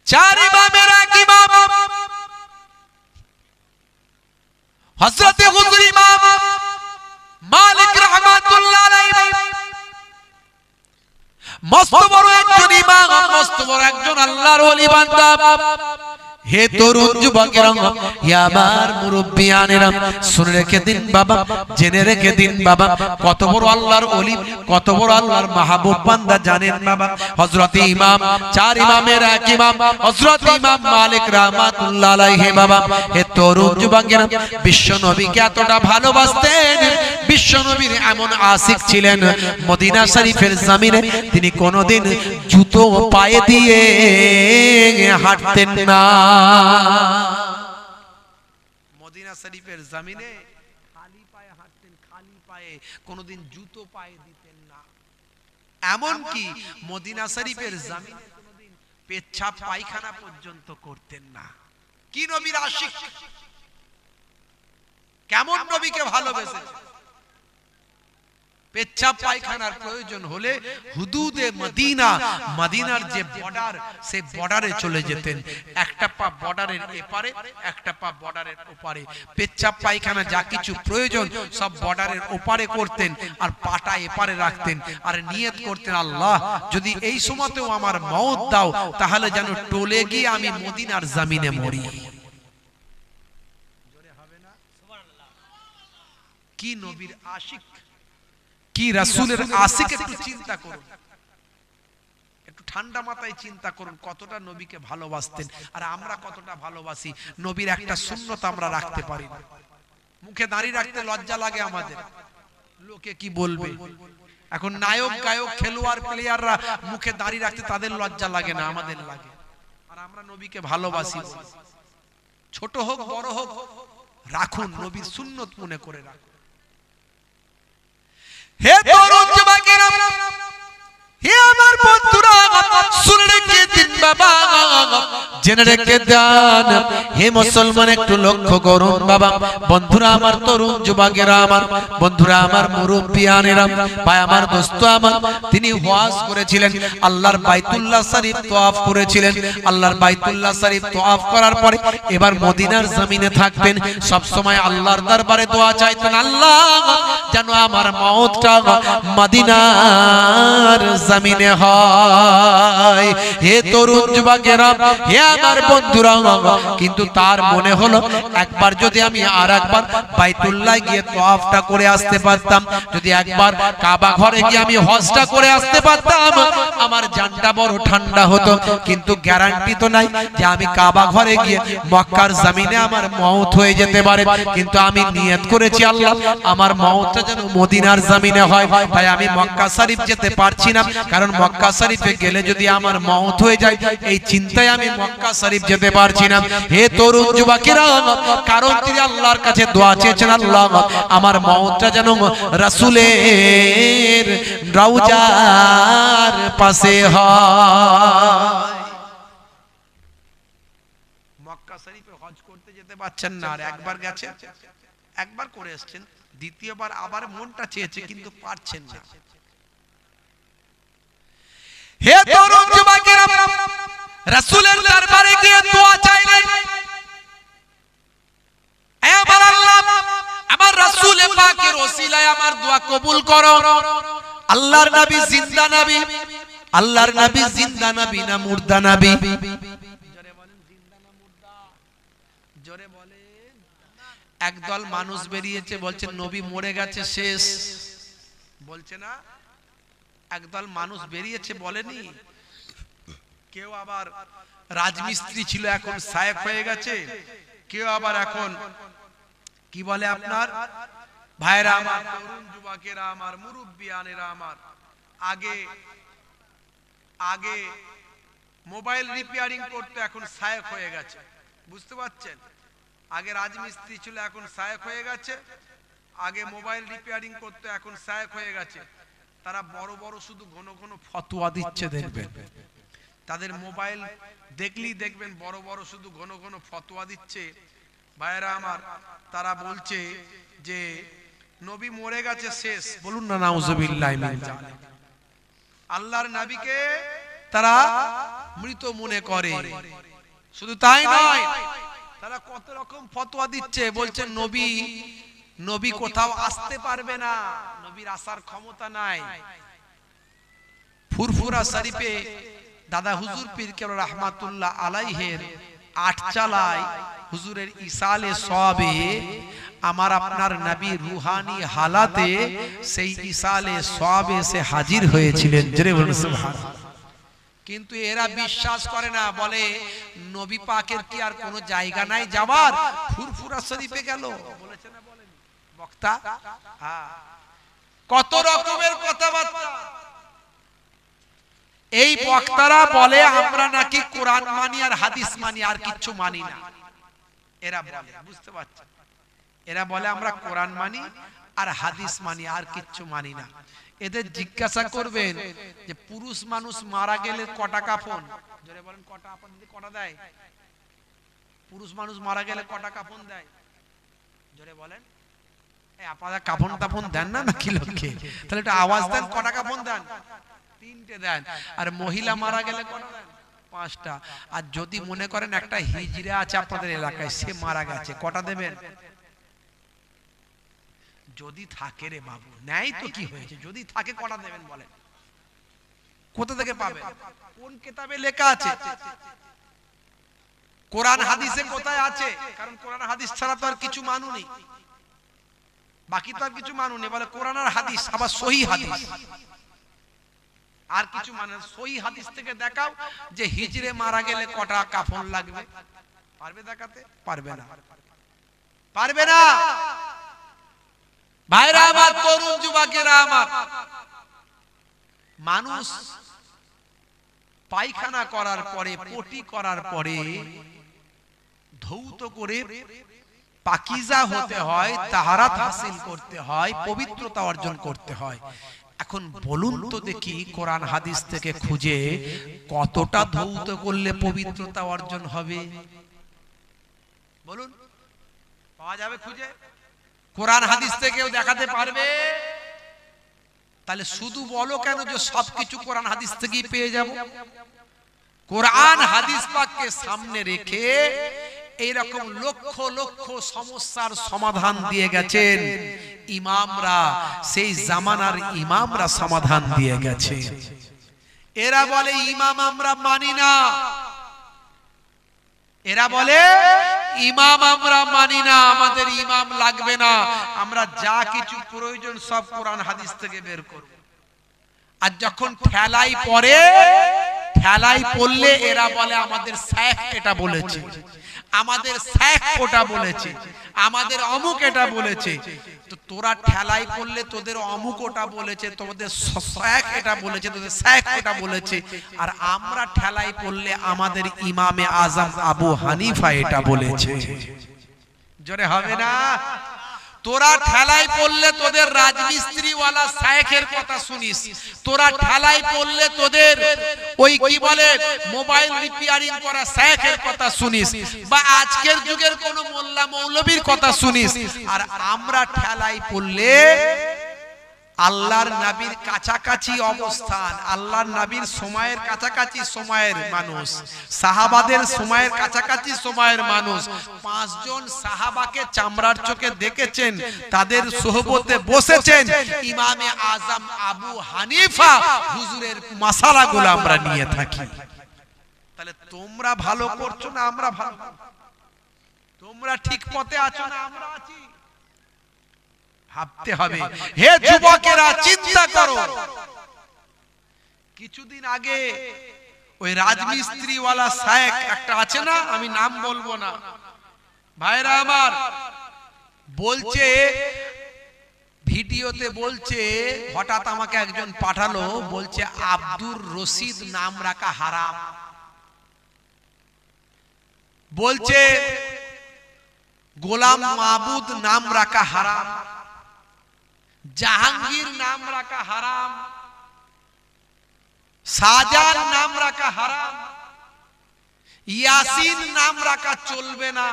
চার ইমামের এক ইমাম হযরত হুজুর ইমাম মালিক রাহমাতুল্লাহ আলাইহি মস্ত বড় একজন ইমাম, মস্ত বড় একজন আল্লাহর ওলি বান্দা। হে তরুণ যুবকেরা, হে আমার মুরব্বিয়ানেরা, শুনে রেখে দিন বাবা, জেনে রেখে দিন বাবা, কত বড় আল্লাহর ওলি, কত বড় আল্লাহর মাহবুব বান্দা জানেন বাবা? হযরত ইমাম, চার ইমামের এক ইমাম হযরত ইমাম মালিক রাহমাতুল্লাহ আলাইহি বাবা। হে তরুণ যুবকেরা, বিশ্ব নবীকে এতটা ভালোবাসতেন, বিশ্ব নবীর এমন আশিক ছিলেন, মদিনা শরীফের জমিনে তিনি কোনোদিন জুতো পায়ে দিয়ে হাঁটতেন না। মদিনা শরীফের জমিনে খালি পায়ে হাঁটতেন, খালি পায়ে, কোনোদিন জুতো পায়ে দিতেন না। এমন কি মদিনা শরীফের জমিনে কোনোদিন পেচ্ছাপ পায়খানা পর্যন্ত করতেন না। কি নবীর আশিক, কেমন নবীকে ভালোবেসেছেন। পেচ্ছাপ পায়খানার প্রয়োজন হলে হুদুদে মদিনা, মদিনার যে বর্ডার, সেই বর্ডারে চলে যেতেন। একটা পা বর্ডারের এপারে, একটা পা বর্ডারের ওপারে। পেচ্ছাপ পায়খানা যা কিছু প্রয়োজন সব বর্ডারের ওপারে করতেন, আর পাটা এপারে রাখতেন, আর নিয়ত করতেন, আল্লাহ যদি এই সময়তেও আমার মওত দাও, তাহলে যেন টলে গিয়ে আমি মদিনার জমিনে মরি। কি নবীর আশিক, কি রাসূলের আশিক। একটু চিন্তা করুন, একটু ঠান্ডা মাথায় চিন্তা করুন কতটা নবীকে ভালোবাসতেন, আর আমরা কতটা ভালোবাসি। নবীর একটা সুন্নত আমরা রাখতে পারি না। মুখে দাঁড়িয়ে রাখতে লজ্জা লাগে আমাদের, লোকে কি বলবে। এখন নায়ক গায়ক খেলোয়াড় প্লেয়াররা মুখে দাঁড়িয়ে রাখতে তাদের লজ্জা লাগে না, আমাদের লাগে। আর আমরা নবীকে ভালোবাসি, ছোট হোক বড় হোক রাখুন, নবীর সুন্নত মনে করে রাখুন। হে তরুণ যুবকেরা, হে আমার বন্ধুরা, শুনে রেখে দিন বাবা, জেনে রেখে দেন। হে মুসলমান, একটু লক্ষ্য করুন বাবা, বন্ধুরা আমার, তরুণ যুবকেরা আমার, বন্ধুরা আমার, মুরব্বিয়ানেরা, ভাই আমার, দোস্ত আমার, তিনি ওয়াজ করেছিলেন, আল্লাহর বাইতুল্লাহ শরীফ তওয়াফ করেছিলেন। আল্লাহর বাইতুল্লাহ শরীফ তওয়াফ করার পরে এবার মদিনার জমিনে থাকতেন। সব সময় আল্লাহর দরবারে দোয়া চাইতেন, আল্লাহ যেন আমার মওতটা মদিনার জমিনে হয়। হে তরুণ যুবকেরা, হে আমার বন্ধুরা, কিন্তু তার মনে হলো একবার যদি আমি আর একবার বাইতুল্লাহ গিয়ে তওয়াফটা করে আসতে পারতাম, যদি একবার কাবা ঘরে গিয়ে আমি হজটা করে আসতে পারতাম, আমার জানটা বড় ঠান্ডা হতো। কিন্তু গ্যারান্টি তো নাই যে আমি কাবা ঘরে গিয়ে মক্কার জমিনে আমার মওত হয়ে যেতে পারে। কিন্তু আমি নিয়ত করেছি, আল্লাহ আমার মওতটা যেন মদিনার জমিনে হয়। তাই আমি মক্কা শরীফ যেতে পারছি না, কারণ মক্কা শরীফে গেলে যদি আমার মওত হয়ে যায়, এই চিন্তায় আমি মক্কা শরীফ যেতে পারছি না। হে তরুণ যুবকেরা, কারণ তিনি আল্লাহর কাছে দোয়া চেয়েছেন, আল্লাহ আমার মওতটা যেন রাসূলের রওজার পাশে হয়। মক্কা শরীফে হজ করতে যেতে পারছেন না, আর একবার গেছেন, একবার করে এসেছেন, দ্বিতীয়বার আবার মনটা চেয়েছে কিন্তু পারছেন না। হে তরুণ যুবকেরা, রাসূলের দরবারে গিয়ে দোয়া চাইলেন, হে আমার আল্লাহ, আমার রাসূল পাকের ওসিলায় আমার দোয়া কবুল করো। আল্লাহর নবী জিন্দা নবী, আল্লাহর নবী জিন্দা নবী না মুর্দা নবী? জোরে বলেন, জিন্দা না মুর্দা? জোরে বলেন। একদল মানুষ বেরিয়েছে, বলছে নবী মরে গেছে, শেষ, বলছে না? একদল মানুষ বেরিয়েছে, বলেনি? কেউ আবার রাজমিস্ত্রি ছিল, এখন সাহেব হয়ে গেছে। কেউ আবার এখন কি বলে আপনার ভাইরা আমার, তরুণ যুবকেরা আমার, মুরব্বিয়ানেরা আমার, আগে মোবাইল রিপেয়ারিং করতে, এখন সাহেব হয়ে গেছে। বুঝতে পারছেন? আগে রাজমিস্ত্রি ছিল, এখন সাহেব হয়ে গেছে। আগে মোবাইল রিপেয়ারিং করতে, এখন সাহেব হয়ে গেছে। তারা বড় বড় শুধু ঘন ঘন ফতোয়া দিচ্ছে, দেখবেন তাদের মোবাইল দেখলেই দেখবেন বড় বড় শুধু ঘন ঘন ফতোয়া দিচ্ছে। ভাইরা আমার, তারা বলছে যে নবী মরে গেছে, শেষ। বলুন না নাউজুবিল্লাহ মিন জালিক। আল্লাহর নবীকে তারা মৃত মনে করে। শুধু তাই নয়, তারা কত রকম ফতোয়া দিচ্ছে, বলছে নবী কোথাও আসতে পারবে না, নবীর আসার ক্ষমতা নাই। ফুরফুরা শরীফে দাদা হুজুর পীর কেবলা রাহমাতুল্লাহ আলাইহির আটচালায় হুজুরের ইসালে সওয়াবে আমার আপনার নবী রুহানি হালাতে সেই ইসালে সওয়াবে সে হাজির হয়েছিলেন। জোরে বলুন সুবহানাল্লাহ। কিন্তু এরা বিশ্বাস করে না, বলে নবী পাকের কি আর কোনো জায়গা নাই যাবার? ফুরফুরা শরীফে গেল, বলেছে না বলেন বক্তা? হ্যাঁ, কত রকমের কথাবার্তা। এই বক্তারা বলে আমরা নাকি কোরআন মানি আর হাদিস মানি, আর কিচ্ছু মানি না। এরা বলে, বুঝতে পারছেন, এরা বলে আমরা কোরআন মানি আর হাদিস মানি, আর কিচ্ছু মানি না। এদের জিজ্ঞাসা করবেন যে পুরুষ মানুষ মারা গেলে কটা কাফন? জোরে বলেন, কটা? আপনাদের কটা দেয়? পুরুষ মানুষ মারা গেলে কটা কাফন দেয়? জোরে বলেন। আপনারা কাফন টাফন দেন না নাকি লোককে? তাহলে একটা আওয়াজ দেন, কটা কাফন দেন? 3টে দেন। আর মহিলা মারা গেলে কটা দেন? 5টা। আর যদি মনে করেন একটা হিজড়া আছে আপনাদের এলাকায়, সে মারা গেছে, কটা দেবেন? যদি থাকে রে বাবু, নাই তো কি হয়েছে, যদি থাকে কটা দেবেন বলেন? কোথা থেকে পাবেন? কোন কিতাবে লেখা আছে? কোরআন হাদিসে কোথায় আছে? কারণ কোরআন হাদিস ছাড়া তো আর কিছু মানুনি, বাকি তো আর কিছু মানুনি। বলে কোরআন আর হাদিস, আবার সহিহ হাদিস, আর কিছু মানে সহিহ হাদিস থেকে দেখাও যে হিজড়ে মারা গেলে কটা কাফন লাগবে। পারবে দেখাতে? পারবে না, পারবে না। ভাইরা আমার, তরুণ যুবকেরা আমার, মানুষ পায়খানা করার পরে, পটি করার পরে ধৌত করে পাকিজা হতে হয়, তাহারাত হাসিল করতে হয়, পবিত্রতা অর্জন করতে হয়। এখন বলুন তো দেখি, কোরআন হাদিস থেকে খুঁজে কতটা ধৌত করলে পবিত্রতা অর্জন হবে? বলুন, পাওয়া যাবে খুঁজে? কোরআন হাদিস থেকেও দেখাতে পারবে? তাহলে শুধু বলো কেন যে সবকিছু কোরআন হাদিস থেকেই পেয়ে যাব? কোরআন হাদিস পাককে সামনে রেখে এইরকম লক্ষ লক্ষ সমস্যার সমাধান দিয়ে গেছেন ইমামরা, সেই জামানার ইমামরা সমাধান দিয়ে গেছে। এরা বলে ইমাম আমরা মানি না, এরা বলে ইমাম আমরা মানি না, আমাদের ইমাম লাগবে না, আমরা যা কিছু প্রয়োজন সব কোরআন হাদিস থেকে বের করব। আর যখন ঠেলাই পড়ে, ঠেলাই পড়লে এরা বলে আমাদের শাইখ এটা বলেছে, আমাদের শাইখ ওটা বলেছে, আমাদের অমুক এটা বলেছে। তো তোরা ঠেলাই পড়লে তোদের অমুক ওটা বলেছে, তোমাদের শাইখ এটা বলেছে, তোদের শাইখ ওটা বলেছে। আর আমরা ঠেলাই পড়লে আমাদের ইমামে আজম আবু হানিফা এটা বলেছে। জোরে হবে না? তোরা ঠেলাই পড়লে তোদের রাজমিস্ত্রি ওয়ালা শাইখের কথা শুনিস, তোরা ঠেলাই পড়লে তোদের ওই কি বলে মোবাইল রিপেয়ারিং করা শাইখের কথা শুনিস, বা আজকের যুগের কোন মোল্লা মৌলবীর কথা শুনিস। আর আমরা ঠেলাই পড়লে আল্লাহর নবীর কাছাকাছি অবস্থান, আল্লাহর নবীর সময়ের কাছাকাছি সময়ের মানুষ, সাহাবাদের সময়ের কাছাকাছি সময়ের মানুষ, 5 জন সাহাবাকে চামড়ার চোখে দেখেছেন, তাদের সোহবতে বসেছেন ইমামে আজম আবু হানিফা, হুজুরের মাসালাগুলো আমরা নিয়ে থাকি। তাহলে তোমরা ভালো করছো না আমরা ভালো? তোমরা ঠিক পথে আছো না আমরা আছি? ভাবতে হবে। হে যুবকেরা, চিন্তা করো। কিছুদিন আগে ওই রাজমিস্ত্রি ওয়ালা শাইখ একটা আছে না, আমি নাম বলবো না, ভাইরা আমার, বলছে ভিডিওতে, বলছে হঠাৎ আমাকে একজন পাঠালো, বলছে আব্দুর রশিদ নাম রাখা হারাম, বলছে গোলাম মাহবুদ নাম রাখা হারাম, জাহাঙ্গীর নাম রাখা হারাম, শাহজাহান নাম রাখা হারাম, ইয়াসিন নাম রাখা চলবে না।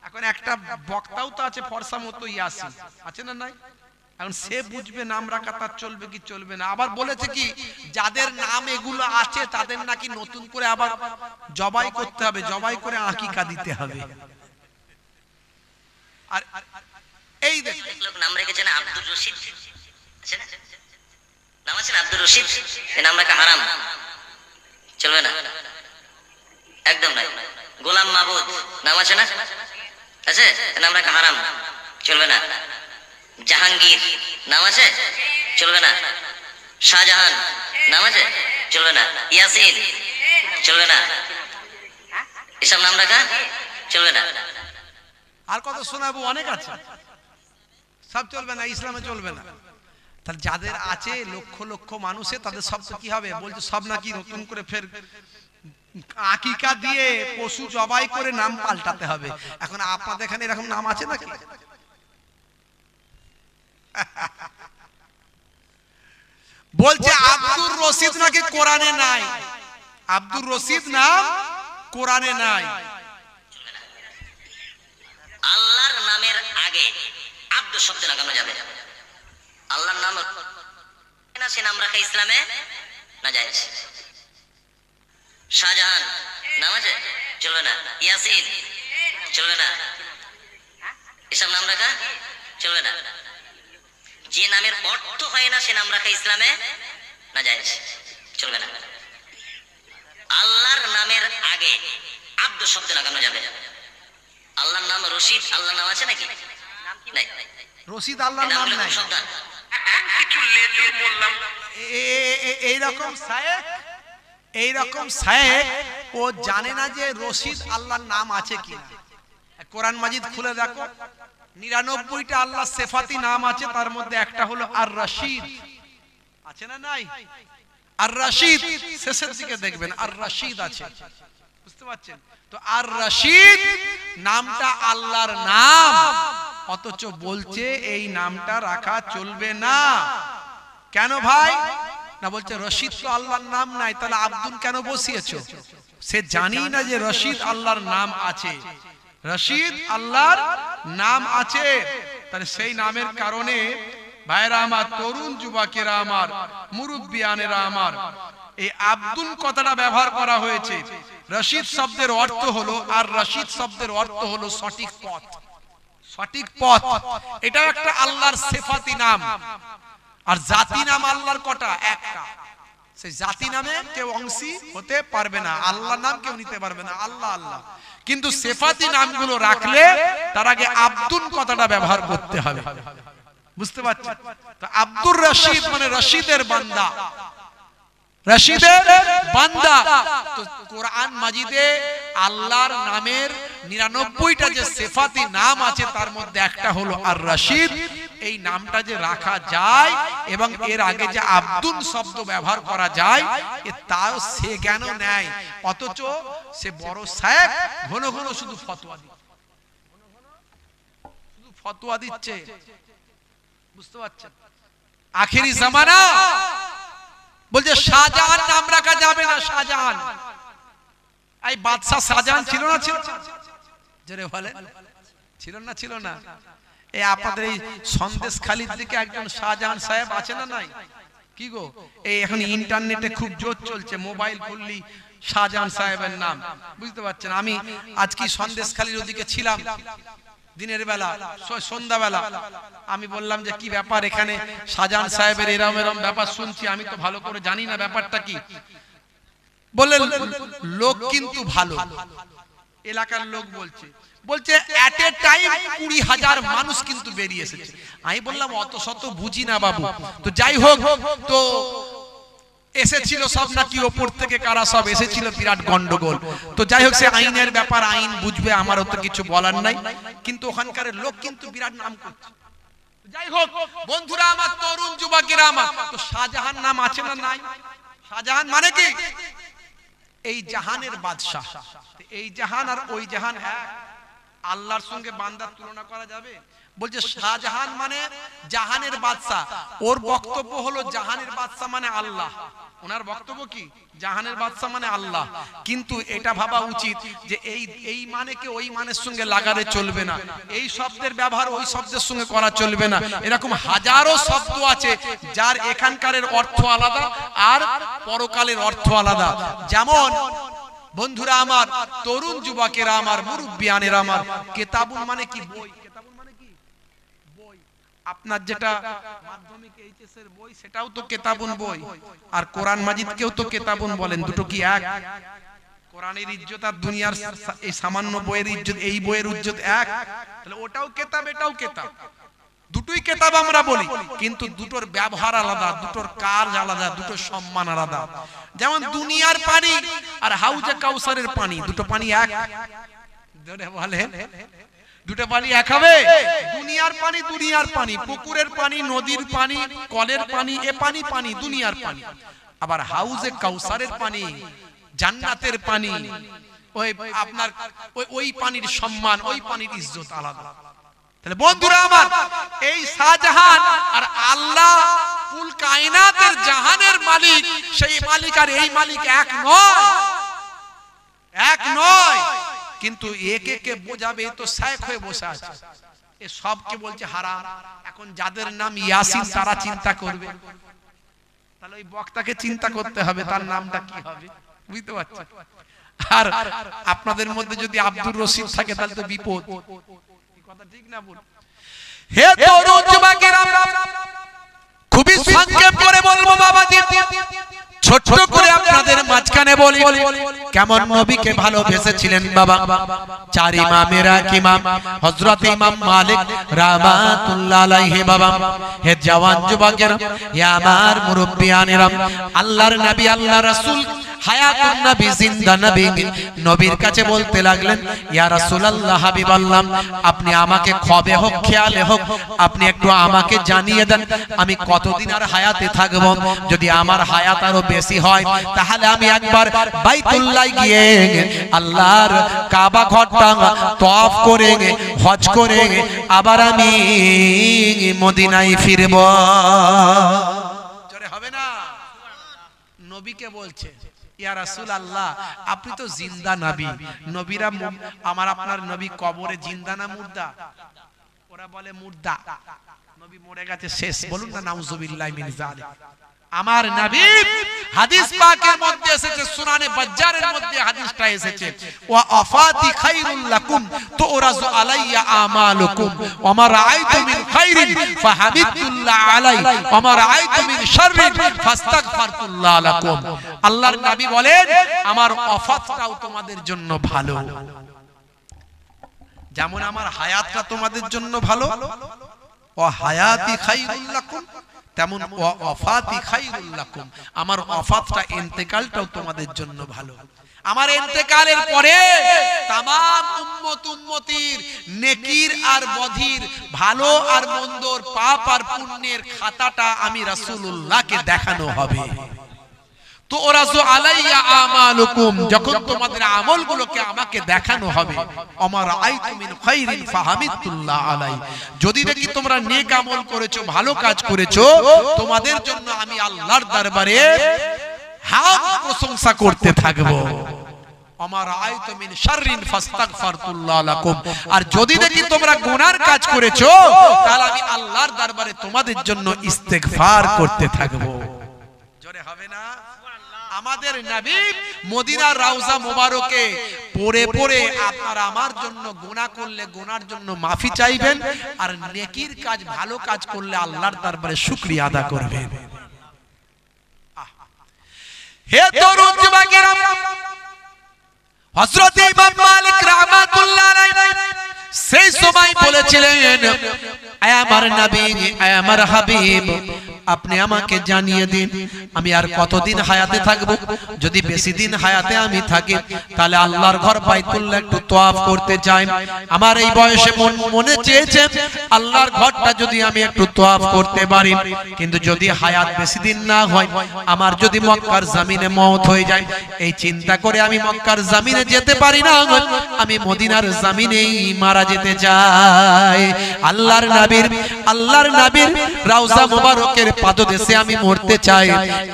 এখন একটা বক্তাও তো আছে ফরসা মতো, ইয়াসিন আছে না নাই? এখন সে বুঝবে নাম রাখা তার চলবে কি চলবে না। আবার বলেছে কি যাদের নাম এগুলো আছে তাদের নাকি নতুন করে আবার জবাই করতে হবে, জবাই করে আকিকা দিতে হবে। আর এই লোক নাম রেখেছে না আব্দুর রশিদ, আছে না নাম আছে না আব্দুর রশিদ, এই নাম রাখা হারাম, চলবে না, একদম নাই। গোলাম মাবুদ নাম আছে না, আছে, নাম রাখা হারাম, চলবে না। জাহাঙ্গীর নাম আছে, চলবে না। শাহজাহান নাম আছে, চলবে না। ইয়াসিন চলবে না, এসব নাম রাখা চলবে না। আর কত শোনাবো, অনেক আছে, সব চলবে না, ইসলামে চলবে না। তাহলে যাদের আছে লক্ষ লক্ষ মানুষে তাদের সব তো কি হবে, বলছে সব নাকি নতুন করে ফের আকিকা দিয়ে পশু জবাই করে নাম পাল্টাতে হবে। এখন আপনাদের এখানে এরকম নাম আছে নাকি? বলছে আব্দুর রশিদ নাকি কোরআনে নাই, আব্দুর রশিদ নাম কোরআনে নাই। আল্লাহর নামের আগে আব্দু শব্দ লাগানো যাবে, আল্লাহর নাম না, সে নাম রাখা ইসলামে না জায়েজ। শাহজাহান নাম আছে, চলবে না। ইয়াসিন চলবে না, এসব নাম রাখা চলবে না। যে নামের অর্থ হয় না সে নাম রাখা ইসলামে না জায়েজ, চলবে না। আল্লাহর নামের আগে আব্দু শব্দ লাগানো যাবে। আল্লাহর নাম রশিদ, আল্লাহর নাম আছে নাকি? নাই, রশিদ আল্লাহর নাম নাই। কিছু লেজুর বললাম, এইরকম শায়েখ ও জানে না যে রশিদ আল্লাহর নাম আছে কি। কোরআন মাজিদ খুলে দেখো, 99টা আল্লাহ সিফাতি নাম আছে, তার মধ্যে একটা হলো আর রশিদ, আছে না নাই? আর রশিদ শেষের দিকে দেখবেন আর রশিদ আছে, বুঝতে পারছেন তো? আর রশিদ নামটা আল্লাহর নাম, অথচ বলছে এই নামটা রাখা চলবে না। কেন ভাই? না বলছে রশিদ তো আল্লাহর নাম নাই, তাহলে আব্দুল কেন বসিয়েছো? সে জানি না যে রশিদ আল্লাহর নাম আছে, রশিদ আল্লাহর নাম আছে। তাহলে সেই নামের কারণে ভাইরা আমার, তরুণ যুবকেরা আমার, মুরব্বিয়ানেরা আমার, এই আব্দুল কথাটা ব্যবহার করা হয়েছে। রশিদ শব্দের অর্থ হলো, আর রশিদ শব্দের অর্থ হলো সঠিক পথ, সঠিক পথ। এটা একটা আল্লাহর সিফাতি নাম। আর জাতি নাম আল্লাহর কটা? একটা। সেই জাতি নামে কেউ অংশী হতে পারবে না, আল্লাহর নাম কেউ নিতে পারবে না, আল্লাহ আল্লাহ। কিন্তু সিফাতি নামগুলো রাখলে তার আগে আব্দুল কথাটা ব্যবহার করতে হবে, বুঝতে পারছেন তো? আব্দুর রশিদ মানে রশিদের বান্দা, রশিদের বান্দা। তো কোরআন মাজিদে আল্লাহর নামের 99টা যে সিফাতি নাম আছে তার মধ্যে একটা হলো আর রশিদ। এই নামটা যে রাখা যায় এবং এর আগে যে আব্দুল শব্দ ব্যবহার করা যায়, তাও সে জ্ঞান নেয়, অথচ সে বড় শায়েখ, ঘন ঘন শুধু ফতোয়া দিচ্ছে, শুধু ফতোয়া দিচ্ছে, বুঝতে পারছেন? আখেরি জামানা বলছে শাহজাহান নাম রাখা যাবে না। শাহজাহান, এই বাদশা শাহজাহান ছিল না? ছিল, জোরে বলে, ছিল না? ছিল না? এই আপনাদের এই সন্দেশখালীর দিকে একজন শাহজাহান সাহেব আছে না নাই? কি গো, এই এখন ইন্টারনেটে খুব জোর চলছে, মোবাইল খুললি শাহজাহান সাহেবের নাম, বুঝতে পারছেন? আমি আজকে সন্দেশখালীর ওদিকে ছিলাম দিনের বেলা, সন্ধ্যাবেলা। আমি বললাম যে কি ব্যাপার এখানে শাহজাহান সাহেবের এরম এরম ব্যাপার শুনছি, আমি তো ভালো করে জানি না ব্যাপারটা কি। বললেন লোক কিন্তু ভালো, এলাকার লোক বলছে এট এ টাইম 20,000 মানুষ কিন্তু বেরিয়ে এসেছে। আমি বললাম অত শত বুঝি না বাবু, তো যাই হোক, তো এসেছিল সব নাকি ওপর থেকে কারা সব এসেছিল, বিরাট গন্ডগোল। তো যাই হোক, সে আইনের ব্যাপার, আইন বুঝবে, আমারও তো কিছু বলার নাই। কিন্তু ওখানকার লোক কিন্তু বিরাট নাম করছে। যাই হোক বন্ধুরা আমার, তরুণ যুবকেরা আমার, তো শাহজাহান নাম আছে না নাই? শাহজাহান মানে কি? এই জাহানের বাদশাহ। এই জাহান আর ওই জাহান এক? আল্লাহর সঙ্গে বান্দার তুলনা করা যাবে? বলছে শাহজাহান মানে জাহানের বাদশাহ, ওর বক্তব্য হলো জাহানের বাদশাহ মানে আল্লাহ, ওনার বক্তব্য কি জাহানের বাদশা মানে আল্লাহ, কিন্তু এটা ভাবা উচিত যে এই মানেকে ওই মানের সঙ্গে লাগালে চলবে না, এই শব্দের ব্যবহার ওই শব্দের সঙ্গে করা চলবে না। এরকম হাজারো শব্দ আছে যার এখানকারের অর্থ আলাদা আর পরকালের অর্থ আলাদা। যেমন বন্ধুরা আমার, তরুণ যুবকেরা আমার, মুরব্বিয়ানেরা আমার, কিতাবুন মানে কি বই, কিতাবুন মানে কি বই। আপনার যেটা মাধ্যমিক এইচএস এর বই সেটাও তো কিতাবুন বই, আর কোরআন মাজিদকেও তো কিতাবুন বলেন, দুটো কি এক? কোরআনের ইজ্জত আর দুনিয়ার এই সামান্য বইয়ের ইজ্জত, এই বইয়ের ইজ্জত এক? তাহলে ওটাও কিতাব এটাও কিতাব, দুটোই কিতাব আমরা বলি, কিন্তু দুটোর ব্যবহার আলাদা, দুটোর কাজ আলাদা, দুটোর সম্মান আলাদা। যেমন দুনিয়ার পানি আর হাউজে কাউসারের পানি, দুটো পানি এক? ধরে বলেন দুটো পানি এক হবে? দুনিয়ার পানি দুনিয়ার পানি, পুকুরের পানি, নদীর পানি, কলের পানি, এ পানি পানি, দুনিয়ার পানি। আবার হাউজে কাউসারের পানি, জান্নাতের পানি, ওই আপনার ওই পানির সম্মান, ওই পানির ইজ্জত আলাদা। তাহলে বন্ধুরা আমার, এই শাহজাহান আর আল্লাহ কুল কায়নাতের জাহানের মালিক, সেই মালিক আর এই মালিক এক নয়, এক নয়। কিন্তু একে কে বোঝাবে তো শেখ হয়ে বসে আছে, এ সবকে বলছে হারাম। এখন যাদের নাম ইয়াসিন তারা চিন্তা করবে, তাহলে ওই বক্তাকে চিন্তা করতে হবে তার নামটা কি হবে, বুঝতে পারছেন? আর আপনাদের মধ্যে যদি আব্দুর রশিদ থাকে তাহলে তো বিপদ। কথা ঠিক না বল? হে তরুণ যুবকেরা, খুবই সংক্ষেপ করে বলবো বাবাজি, ছোট করে আপনাদের মাঝখানে বলি কেমন নবীকে ভালোবেসেছিলেন বাবা। চার ইমামের এক ইমাম হযরত ইমাম মালিক রাহমাতুল্লাহ আলাইহি বাবা। হে জওয়ান যুবকেরা, হে আমার মুরব্বিয়ানেরা, আল্লাহর নবী আল্লাহ রাসূল হায়াতুন নবী, জিন্দা নবী, নবীর কাছে বলতে লাগলেন, ইয়া রাসূলুল্লাহ, হাবিবাল্লাহ, আপনি আমাকে খবে হোক খেয়ালে হোক আপনি একটু আমাকে জানিয়ে দেন আমি কতদিন আর হায়াতে থাকব। যদি আমার হায়াত আরো বেশি হয় তাহলে আমি একবার বাইতুল্লাহ গিয়ে আল্লাহর কাবা ঘরটা তওয়াফ করে হজ করে আবার আমি মদিনায় ফিরব। জোরে হবে না? নবীকে বলছে, ইয়া রাসূলুল্লাহ, আপনি তো জিন্দা নবী, নবীরা আমার আপনার নবী কবরে জিন্দা না মুর্দা? ওরা বলে মুর্দা, নবী মরে গেছে শেষ। বলুন না নাউজুবিল্লাহি মিন যালিক। আমার নবী হাদিস পাকের মধ্যে এসেছে, সুনানে বাজ্জারের মধ্যে হাদিসটা এসেছে, ওয়া আফাতি খায়রুল লাকুম তুরাজু আলাইয়া আমালুকুম ওয়া মা রাআইতু মিন খায়রিন ফাহামিদুল্লাহ আলাই ওয়া মা রাআইতু মিন শাররিন ফাস্তাগফারতুল্লাহ লাকুম। আল্লাহর নবী বলেন, আমার ওয়াফাতটাও তোমাদের জন্য ভালো, যেমন আমার হায়াতটা তোমাদের জন্য ভালো, ওয়া হায়াতি খায়রুল লাকুম, তেমন ওয়াফাতি খায়রুল লাকুম, আমার ওয়াফাতটা ইন্তেকালটাও তোমাদের জন্য ভালো। আমার ইন্তেকালের পরে तमाम উম্মত উম্মতির নেকির আর বধির, ভালো আর মন্দর, পাপ আর পুণ্যের খাতাটা আমি রাসূলুল্লাহকে দেখানো হবে। তো ওরাজু আলাইয়া আমালুকুম, যখন তোমাদের আমলগুলোকে আমাকে দেখানো হবে, আমার আইতু মিন খায়রিন ফাহামিদুল্লাহ আলাই, যদি দেখি তোমরা নেক আমল করেছো, ভালো কাজ করেছো, তোমাদের জন্য আমি আল্লাহর দরবারে হামদ প্রশংসা করতে থাকবো। আমার আইতু মিন শাররিন ফাস্তাগফারতুল্লাহ লাকুম, আর যদি দেখি তোমরা গুনার কাজ করেছো তাহলে আমি আল্লাহর দরবারে তোমাদের জন্য ইস্তেগফার করতে থাকবো। জোরে হবে না? আমাদের নবী মদিনার রওজা মোবারকে পড়ে পড়ে আপনারা আমার জন্য গুনাহ করলে গুনার জন্য মাফি চাইবেন, আর নেকির কাজ ভালো কাজ করলে আল্লাহর দরবারে শুকরিয়া আদা করবেন। হে তরুণ যুবকেরা, হযরত ইমাম মালিক রাহমাতুল্লাহ আলাইহি সেই সময় বলেছিলেন, আয় আমার নবী, আয় আমার হাবিব, আপনি আমাকে জানিয়ে দিন আমি আর কতদিন হায়াতে থাকব। যদি বেশি দিন হায়াতে আমি থাকি তাহলে আল্লাহর ঘর বাইতুল্লাহ একটু তওয়াফ করতে চাই। আমার এই বয়সে মনে চেয়েছে আল্লাহর ঘরটা যদি আমি একটু তওয়াফ করতে পারি, কিন্তু যদি হায়াত বেশি দিন না হয়, আমার যদি মক্কার জমিনে মওত হয়ে যায়, এই চিন্তা করে আমি মক্কার জমিনে যেতে পারি না, আমি মদিনার জমিনেই মারা যেতে চাই। আল্লাহর নবীর রওজা মুবারকের পাদদেশে আমি মরতে চাই,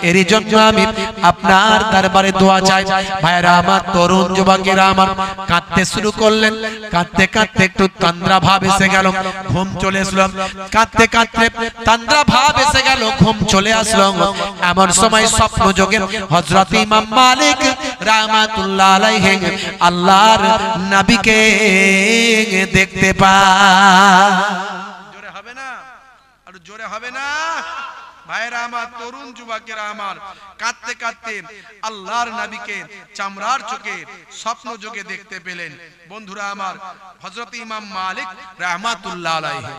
এরই জন্য আমি আপনার দরবারে দোয়া চাই। ভাইরা আমার, তরুণ যুবকেরা আমার কাঁদতে শুরু করলেন। কাঁদতে কাঁদতে একটু তন্দ্রা ভাব এসে গেল, ঘুম চলে আসলো। কাঁদতে কাঁদতে তন্দ্রা ভাব এসে গেল, ঘুম চলে আসলো। এমন সময় স্বপ্ন যোগে হযরত ইমাম মালিক রাহমাতুল্লাহ আলাইহি আল্লাহর নবীকে দেখতে পায়। জোরে হবে না? আর জোরে হবে না? ভাইরা আমার, তরুণ যুবকেরা আমার কাঁদতে কাঁদতে আল্লাহর নবীকে চামড়ার চোখে স্বপ্ন যোগে দেখতে পেলেন। বন্ধুরা আমার, হযরত ইমাম মালিক রাহমাতুল্লাহ আলাইহি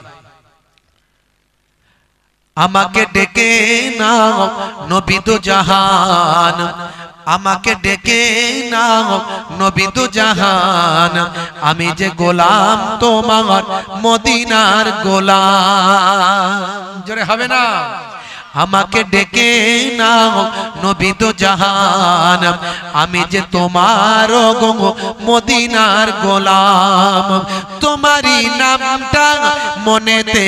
আমাকে ডেকে নাও নবী দু জাহান, আমাকে ডেকে নাও নবী দু জাহান, আমি যে গোলাম তোমার মদিনার গোলাম। জোরে হবে না? আমাকে ডেকে নাও নবী দু জাহান, আমি যে তোমার গো মদিনার গোলাম। তোমারই নামটা মনেতে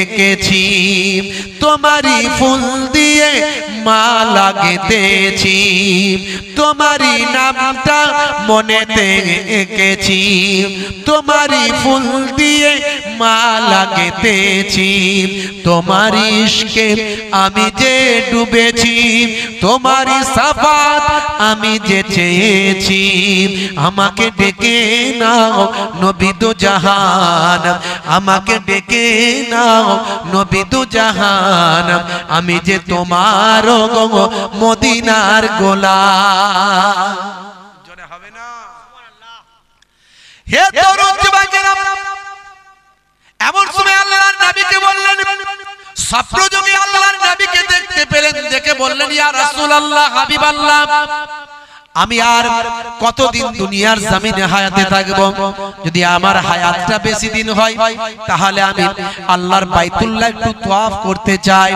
এঁকেছি, তোমারই ফুল দিয়ে মালা গেঁথেছি, তোমারই নামটা মনেতে এঁকেছি, তোমারই ফুল দিয়ে মালা গেঁথেছি। তোমারই ইশকে আমি যে ডুবেছি, তোমারই সাফাত আমি যে চেয়েছি। আমাকে ডেকে নাও নবী দু জাহান, আমাকে ডেকে নাও নবী দু জাহান, আমি যে তোমার গো মদিনার গোলাম। জোরে হবে না? হে তরুণ যুবকেরা, এমন সময় আল্লাহর নবীকে বললেন, স্বপ্ন যোগে আল্লাহর নবীকে দেখতে পেলেন। দেখে বললেন, ইয়া রাসূলুল্লাহ, হাবিবাল্লাহ, আমি আর কতদিন দুনিয়ার জমিনে হায়াতে থাকব? যদি আমার হায়াতটা বেশি দিন হয় তাহলে আমি আল্লাহর বাইতুল্লাহ একটু তওয়াফ করতে চাই,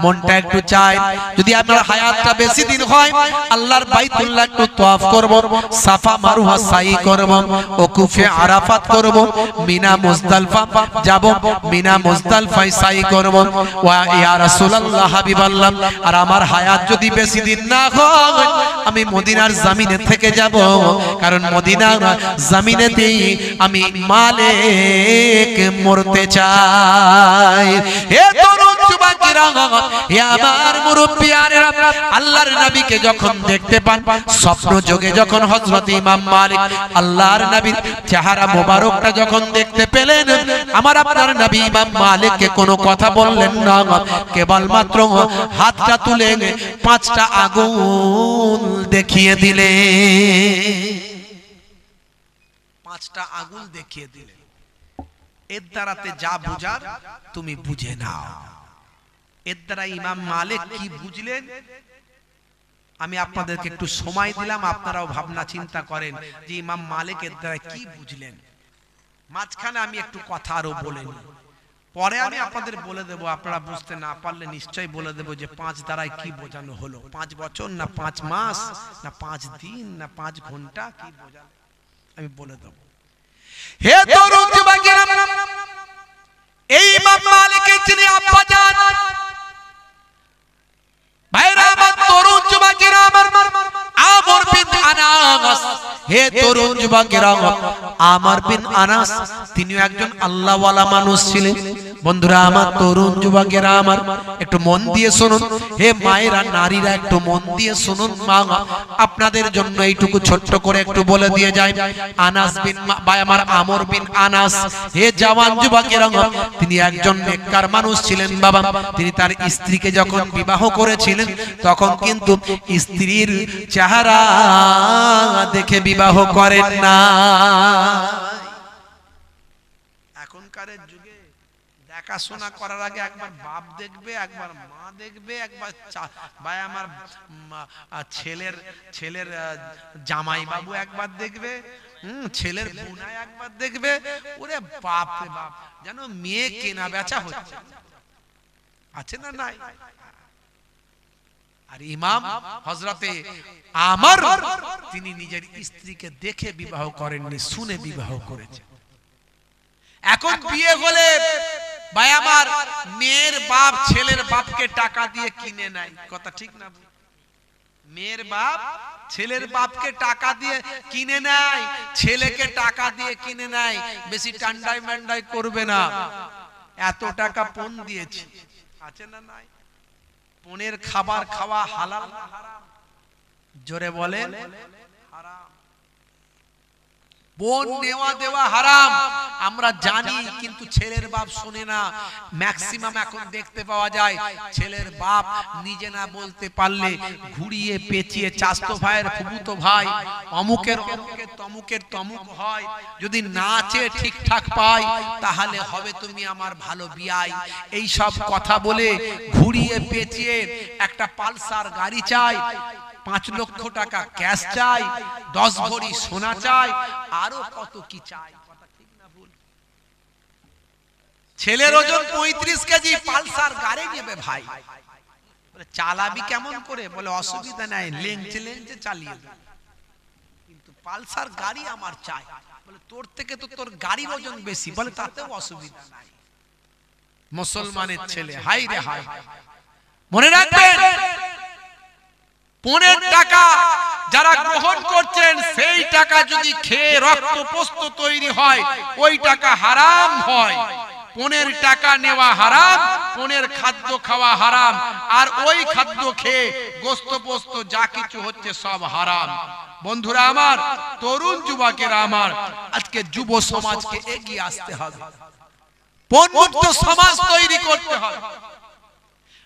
মনটা একটু চাই। যদি আমার হায়াতটা বেশি দিন হয় আল্লাহর বাইতুল্লাহ একটু তওয়াফ করব, সাফা মারওয়া সাই করব, ওকুফে আরাফাত করব, মিনা মুজদালিফা যাব, মিনা মুজদালিফায় সাই করব। ওয়া ইয়া রাসূলুল্লাহ, হাবিবাল্লাহ, আর আমার হায়াত যদি বেশি দিন না হয় আমি মদিনার জমিনে থেকে যাব, কারণ মদিনার জমিনেতেই আমি মালিক মরতে চাই। হে তরুণ যুবকেরা, হে আমার মুরব্বিয়ানেরা, আল্লাহর নবীকে যখন দেখতে পান, স্বপ্ন যোগে যখন হযরত ইমাম মালিক আল্লাহর নবীর চেহারা মোবারকটা যখন দেখতে পেলেন, আমার আপনার নবী ইমাম মালিককে কোনো কথা বললেন না, কেবলমাত্র হাতটা তুলে 5টা আগুন দেখিয়ে দিলেন। 5টা আগুন দেখিয়ে দিলেন। এর দ্বারাতে যা বুঝার তুমি বুঝে নাও। এর দ্বারা ইমাম মালিক কি বুঝলেন আমি আপনাদেরকে একটু সময় দিলাম, আপনারাও ভাবনা চিন্তা করেন যে ইমাম মালিক এর দ্বারা কি বুঝলেন। মাঝখানে আমি একটু কথা আরো বলে নিই, পরে আমি আপনাদের বলে দেব। আপনারা বুঝতে না পারলে নিশ্চয়ই বলে দেব যে 5 দ্বারায় কি বোঝানো হলো। 5 বছর না 5 মাস না 5 দিন না 5 ঘন্টা কি বোঝালো আমি বলে দেব। হে তরুণ যুবকেরা, এই ইমাম মালিকের যিনি আব্বা জান, ভাইরা আমার, তরুণ যুবকেরা আমার, আমর বিন আনাস, হে তরুণ যুবকেরা, আমর বিন আনাস তিনিও একজন আল্লাহওয়ালা মানুষ ছিলেন। বন্ধুরা আমার, তরুণ যুবকেরা আমার, একটু মন দিয়ে শুনুন। হে মায়েরা, নারীরা, একটু মন দিয়ে শুনুন। মা, আপনাদের জন্য এইটুকু ছোট্ট করে একটু বলে দিয়ে যাই। আনাস বিন ভাই আমার আমর বিন আনাস, হে জওয়ান যুবকেরা, তিনি একজন নেককার মানুষ ছিলেন বাবা। তিনি তার স্ত্রীকে যখন বিবাহ করেছিলেন তখন কিন্তু স্ত্রীর চেহারা দেখে বিবাহ করেন না। এখনকার যুগে দেখাশোনা করার আগে একবার বাপ দেখবে, একবার মা দেখবে, একবার ভাই আমার ছেলের জামাই বাবু একবার দেখবে, ছেলের বোনাই একবার দেখবে। ওরে বাপ রে বাপ, যেন মেয়ে কেনা বেচা হচ্ছে, আছে না নাই? আর ইমাম হযরতে আমর তিনি নিজের স্ত্রীকে দেখে বিবাহ করেননি, শুনে বিবাহ করেছেন। এখন বিয়ে হলে ভাই আমার, মেয়ের বাপ ছেলের বাপকে টাকা দিয়ে কিনে নেয়, কথা ঠিক না? মেয়ের বাপ ছেলের বাপকে টাকা দিয়ে কিনে নেয়, ছেলেকে টাকা দিয়ে কিনে নেয়। বেশি টান্ডাই ম্যান্ডাই করবে না। এত টাকা পণ দিয়েছি, আছে না নাই? পণের খাবার খাওয়া হালাল না হারাম? জোরে বলেন। হারাম। পণ নেওয়া দেওয়া হারাম আমরা জানি, কিন্তু ছেলের বাপ শোনে না। ম্যাক্সিমাম এখন দেখতে পাওয়া যায় ছেলের বাপ নিজে না বলতে পারলে ঘুরিয়ে পেঁচিয়ে চাস্তো ভাইয়ের ফুফুতো ভাই অমুকের অমুকের তমুকের তমুক হয়, যদি নাচে ঠিকঠাক পায় তাহলে হবে তুমি আমার ভালো বিয়াই, এই সব কথা বলে ঘুরিয়ে পেঁচিয়ে একটা পালসার গাড়ি চাই, 5 লক্ষ টাকা ক্যাশ চাই, 10 ভরি সোনা চাই, আরো কত কি চাই। কথা ঠিক না ভুল? ছেলের ওজন 35 কেজি, পালসার গাড়ি নেবে ভাই। বলে চালাবি কেমন করে? বলে অসুবিধা নাই, লেংচে লেংচে চালিয়ে দেব, কিন্তু পালসার গাড়ি আমার চাই। বলে তোর থেকে তো তোর গাড়ির ওজন বেশি। বলে তাতেও অসুবিধা নাই। মুসলমানের ছেলে, হাই রে হাই। মনে রাখবেন, পণের টাকা যারা গ্রহণ করছেন, সেই টাকা যদি খেয়ে রক্ত পোস্ত তৈরি হয়, ওই টাকা হারাম হয়। পণের টাকা নেওয়া হারাম, পণের খাদ্য খাওয়া হারাম, আর ওই খাদ্য খেয়ে গোস্ত পোস্ত যা কিছু হচ্ছে সব হারাম। বন্ধুরা আমার, তরুণ যুবকেরা আমার, আজকে যুব সমাজকে এগিয়ে আসতে হবে, পণমুক্ত সমাজ তৈরি করতে হবে।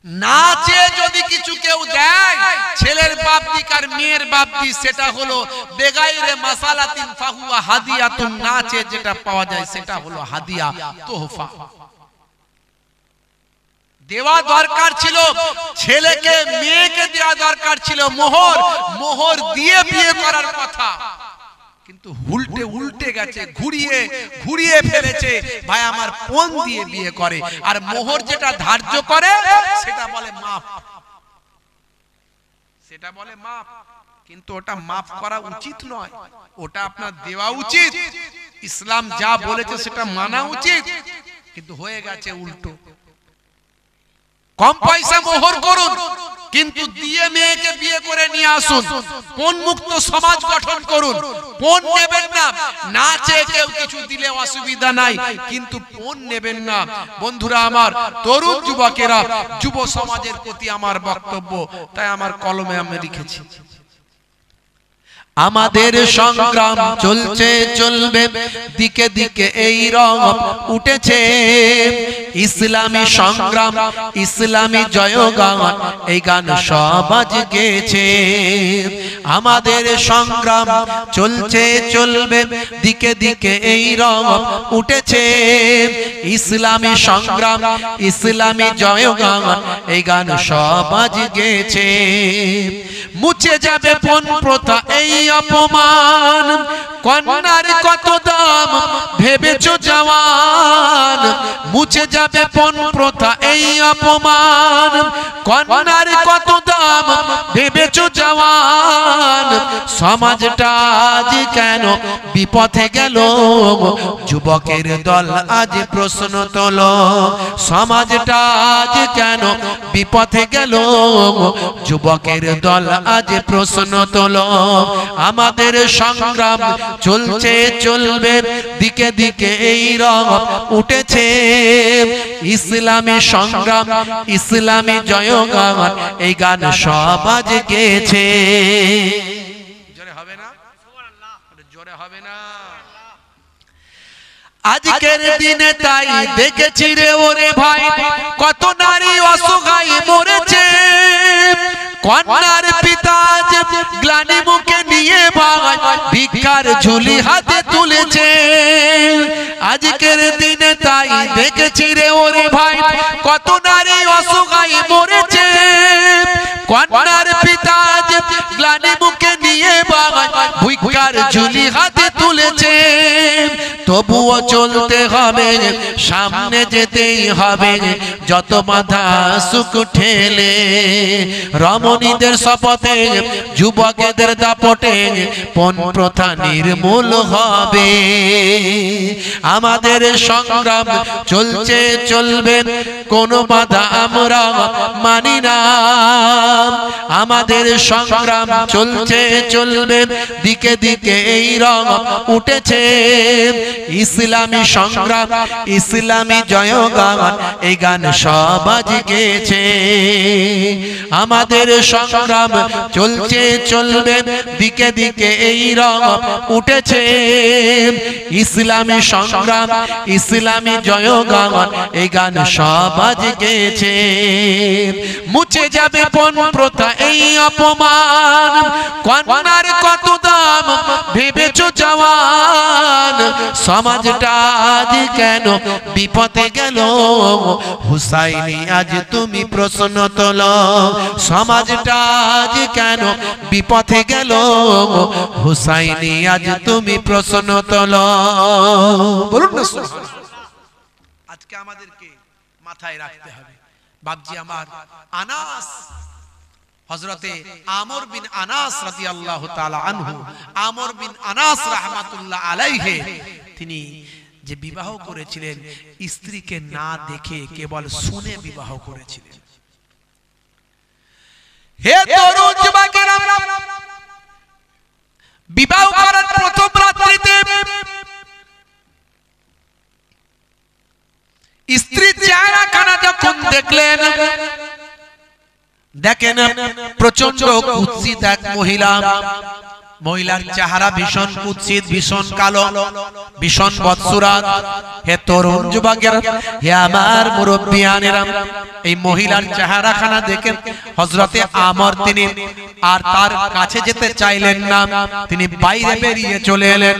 নাচে যদি কিছু কেউ দেয়, ছেলের বাপ দিক আর মেয়ের বাপ দিক, সেটা হলো বেগাইরে মাসালাতিন ফাহুয়া হাদিয়াতুন। নাচে যেটা পাওয়া যায় সেটা হলো হাদিয়া, তোহফা। দেওয়া দরকার ছিল ছেলেকে, মেয়েকে দেওয়া দরকার ছিল মোহর, মোহর দিয়ে বিয়ে করার কথা, কিন্তু উল্টে উল্টে গেছে, ঘুরিয়ে ঘুরিয়ে ফেলেছে। ভাই আমার, পণ দিয়ে বিয়ে করে, আর মোহর যেটা ধার্য করে সেটা বলে মাফ, সেটা বলে মাফ, কিন্তু ওটা মাফ করা উচিত নয়, ওটা আপনার দেওয়া উচিত। ইসলাম যা বলেছে সেটা মানা উচিত, কিন্তু হয়ে গেছে উল্টো। কম পয়সা মোহর করুন, কিন্তু দিয়ে মেয়েকে বিয়ে করে নিয়ে আসুন। পণ মুক্ত সমাজ গঠন করুন। পণ নেবেন না, নাচে কেউ কিছু দিলে অসুবিধা নাই, কিন্তু পণ নেবেন না। বন্ধুরা আমার, তরুণ যুবকেরা, যুব সমাজের প্রতি আমার বক্তব্য, তাই আমার কলমে আমি লিখেছি, আমাদের সংগ্রাম চলছে চলবে, দিকে দিকে এই রং উঠেছে। ইসলামী সংগ্রাম, ইসলামী জয়গান, এই গান সবাজ গেয়েছে। আমাদের সংগ্রাম চলছে চলবে, দিকে দিকে এই রং উঠেছে। ইসলামী সংগ্রাম, ইসলামী জয়গান, এই গান সবাজ গেয়েছে। মুছে যাবে পণ প্রথা, এই অপমান, কন্যার কত দাম ভেবেছো জওয়ান। মুছে যাবে পণ প্রথা, এই অপমান, কন্যার কত দাম ভেবেছো জওয়ান। সমাজটা আজ কেন বিপথে গেল, যুবকের দল আজ প্রশ্ন তোলো। সমাজটা আজ কেন বিপথে গেল, যুবকের দল আজ প্রশ্ন তোলো। আমাদের সংগ্রাম চলছে চলবে, দিকে দিকে এই রং উঠেছে। ইসলামী সংগ্রাম, ইসলামী জয়গান, এই গান সবাজ গেয়েছে। জোরে হবে না? জোরে হবে না? আজকের দিনে তাই দেখেছি রে ওরে ভাই, কত নারী অসহায় মরেছে। কন্যার পিতা গ্লানি মুখে নিয়ে ভাই ভিক্ষার ঝুলি হাতে তুলেছে। আজকের দিনে তাই দেখেছি রে ওরে ভাই, কত নারী অসহায় মরেছে। কন্যার পিতা গ্লানি মুখে নিয়ে ভাই ভিক্ষার ঝুলি হাতে তুলেছে, তবুও চলতে হবে, সামনে যেতেই হবে, যত বাধা সুখ ঠেলে। রমণীদের শপথে, যুবকেদের দাপটে পণ প্রথা নির্মূল হবে। আমাদের সংগ্রাম চলছে চলবে, কোনো বাধা আমরা মানি না। আমাদের সংগ্রাম চলছে চলবে, দিকে দিকে এই রং উঠেছে। ইসলামী সংগ্রাম, ইসলামী জয়গান, এই গান সবাজ গেয়েছে। আমাদের সংগ্রাম চলছে চলবে, দিকে দিকে এই রং উঠেছে। ইসলামী সংগ্রাম, ইসলামী জয়গান, এই গান সবাজ গেয়েছে। মুছে যাবে পণ প্রথা এই অপমান, কন্যার কত দাম ভেবেছো জওয়ান। সমাজটা আজ কেন বিপদে গেল, হুসাইনি আজ তুমি প্রশ্ন তোলো। সমাজটা আজ কেন বিপদে গেল, হুসাইনি আজ তুমি প্রশ্ন তোলো। বলুন না আজকে আমাদেরকে মাথায় রাখতে হবে। বাপজি আমার আনাস, হযরতে আমর বিন আনাস রাদিয়াল্লাহু তাআলা আনহু, আমর বিন আনাস রাহমাতুল্লাহ আলাইহি, তিনি যে বিবাহ করেছিলেন স্ত্রীকে না দেখে কেবল শুনে বিবাহ করেছিলেন। হে তরুণ যুবকেরা, বিবাহ করার প্রথম রাত্রিতে স্ত্রী চেহারাখানা যখন দেখলেন, দেখেন প্রচন্ড কুৎসিত এক মহিলা। মহিলার চেহারা ভীষণ কুৎসিত, ভীষণ কালো, ভীষণ বৎসুরাত। হে তরুণ যুবকেরা, হে আমার মুরব্বিয়ানেরা, এই মহিলার চেহারাখানা দেখে হযরতে আমর তিনি আর তার কাছে যেতে চাইলেন না, তিনি বাইরে বেরিয়ে চলে এলেন।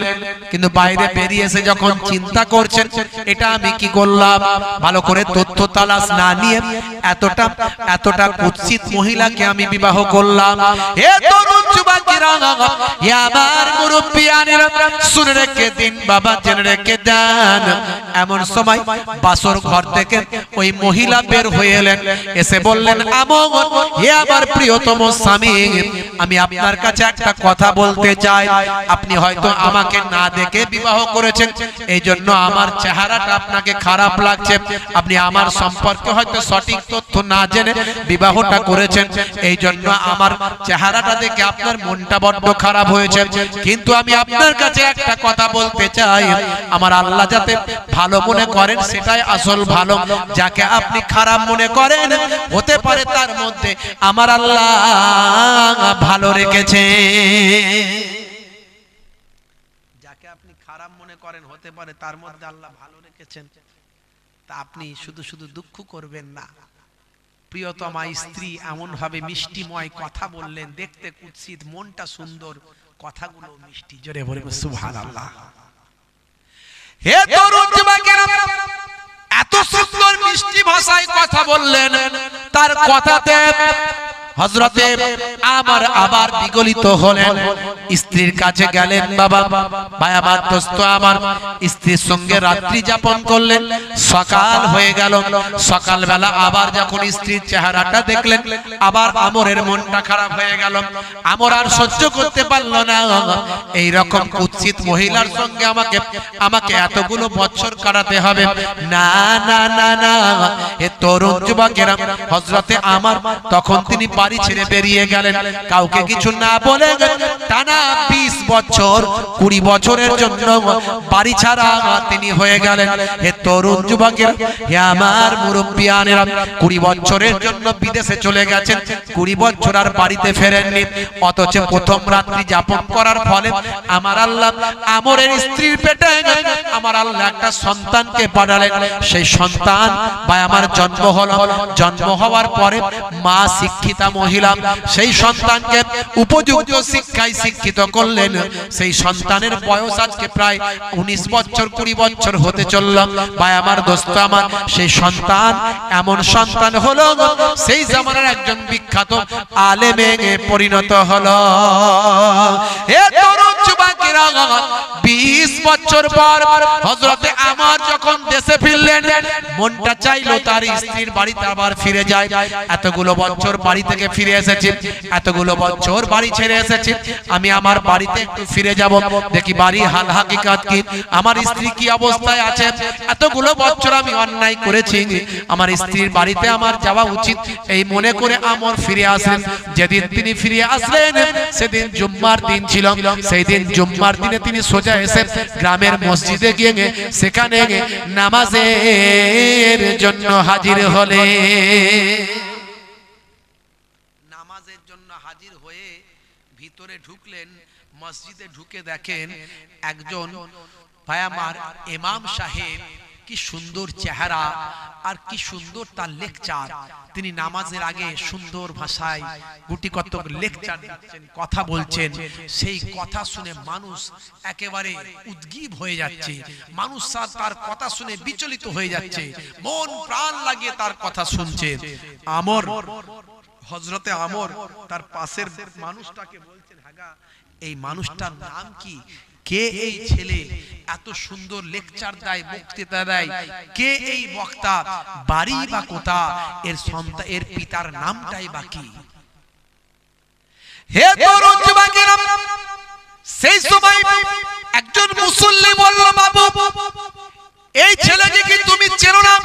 কিন্তু বাইরে বেরিয়ে এসে যখন চিন্তা করছেন, এটা আমি কি করলাম, ভালো করে তথ্য তালাশ না নিয়ে এতটা কুৎসিত মহিলাকে আমি বিবাহ করলাম। হে তরুণ যুবকেরা, হে আমার মুরব্বিয়ানেরা, শুনে রেখে দিন বাবা, জেনে রেখে দেন। এমন সময় বাসর ঘর থেকে ওই মহিলা বের হয়ে এলেন, এসে বললেন, আমর, হে আমার প্রিয়তম স্বামী, আমি আপনার কাছে একটা কথা বলতে চাই। আপনি হয়তো আমাকে না দেখে বিবাহ করেছেন, এই জন্য আমার চেহারাটা আপনাকে খারাপ লাগছে। আপনি আমার সম্পর্কে হয়তো সঠিক তথ্য না জেনে বিবাহটা করেছেন, এই জন্য আমার চেহারাটা দেখে আপনার মনটা বড্ড খারাপ হয়েছে। কিন্তু আমি আপনার কাছে একটা কথা বলতে চাই, আমার আল্লাহ যাতে ভালো মনে করেন সেটাই আসল ভালো। যাকে আপনি খারাপ মনে করেন, হতে পারে তার মধ্যে আমার আল্লাহ ভালো রেখেছে। যাকে আপনি খারাপ মনে করেন, হতে পারে তার মধ্যে আল্লাহ ভালো রেখেছেন। তা আপনি শুধু শুধু দুঃখ করবেন না। প্রিয়তমা স্ত্রী এমন ভাবে মিষ্টিময় কথা বললেন, দেখতে কুৎসিত, মনটা সুন্দর, কথাগুলো মিষ্টি। জোরে বলবেন সুবহানাল্লাহ। হে তরুণ যুবকেরা, এত সুন্দর মিষ্টি ভাষায় কথা বললেন, তার কথাতে হযরতে আমর আবার বিগলিত হলেন। স্ত্রীর কাছে গেলেন, বাবা ভাই আমার, দোস্ত আমার, স্ত্রীর সঙ্গে রাত্রি যাপন করলেন। সকাল হয়ে গেল। সকালবেলা আবার যখন স্ত্রীর চেহারাটা দেখলেন, আবার আমরের মনটা খারাপ হয়ে গেল। আমর আর সহ্য করতে পারল না, এই রকম কুৎসিত মহিলার সঙ্গে আমাকে এতগুলো বছর কাটাতে হবে না। না না না, এ তরুণ যুবকেরা, হযরতে আমর তখন তিনি বাড়ি ছেড়ে বেরিয়ে গেলেন, কাউকে কিছু না বলে। টানা 20 বছর 20 বছরের জন্য বাড়ি ছাড়া তিনি হয়ে গেলেন। হে তরুণ যুবকেরা, হে আমার মুরব্বিয়ানেরা, 20 বছরের জন্য বিদেশে চলে গেছেন, 20 বছর আর বাড়িতে ফেরেননি। অথচ প্রথম রাত্রি যাপন করার ফলে আমার আল্লাহ আমরের স্ত্রীর পেটে আমার আল্লাহ একটা সন্তানকে পাঠালেন। সেই সন্তান বা আমার জন্ম হলো। জন্ম হওয়ার পরে মা শিক্ষিতা মহিলা সেই সন্তানকে উপযুক্ত শিক্ষায় শিক্ষিত করলেন। সেই সন্তানের বয়স আজকে প্রায় 19 বছর 20 বছর হতে চলল। ভাই আমার, দোস্ত আমার, সেই সন্তান এমন সন্তান হলো, সেই জামানার একজন বিখ্যাত আলেমে পরিণত হলো। হে তরুণ যুবক যুবকেরা 20 বছর পর হযরতে আমার যখন দেশে ফিরলেন, মনটা চাইলো তার স্ত্রীর বাড়িতে আবার ফিরে যায়। এতগুলো বছর বাড়ি থেকে ফিরে এসেছি, এতগুলো বছর বাড়ি ছেড়ে এসেছি, আমি আমার বাড়িতে একটু ফিরে যাব, দেখি বাড়ি হাল হাকিকাত কি, আমার স্ত্রী কি অবস্থায় আছে। এতগুলো বছর আমি অন্যায় করেছি, আমার স্ত্রীর বাড়িতে আমার যাওয়া উচিত, এই মনে করে আমর ফিরে আসলেন। যেদিন তিনি ফিরে আসলেন সেদিন জুম্মার দিন ছিল। সেই দিন জুম্মার দিনে তিনি সোজা এসে গ্রামের মসজিদে গিয়ে সেখানে নামাজের জন্য হাজির হলে। নামাজের জন্য হাজির হয়ে ভিতরে ঢুকলেন। মসজিদে ঢুকে দেখেন একজন ভাইয়ামার ইমাম সাহেব, কি সুন্দর চেহারা আর কি সুন্দর তার লেকচার। তিনি নামাজের আগে সুন্দর ভাষায় গুটি কতক লেকচার দিচ্ছেন, কথা বলছেন। সেই কথা শুনে মানুষ একেবারে উদ্গ্রীব হয়ে যাচ্ছে, মানুষ তার কথা শুনে বিচলিত হয়ে যাচ্ছে, মন প্রাণ লাগিয়ে তার কথা শুনছে। আমর, হযরতে আমর তার পাশের মানুষটাকে বলছেন, হাগা এই মানুষটার নাম কি, কে এই ছেলে এত সুন্দর লেকচার দেয়, বক্তৃতা দেয়, কে এই বক্তা, বাড়ি বা কোথা, এর সন্তান, এর পিতার নামটাই বা কি। হে তরুণ যুবকেরা, সেই সময় একজন মুসল্লি বলল, বাবু এই ছেলেকে কি তুমি চেনো না?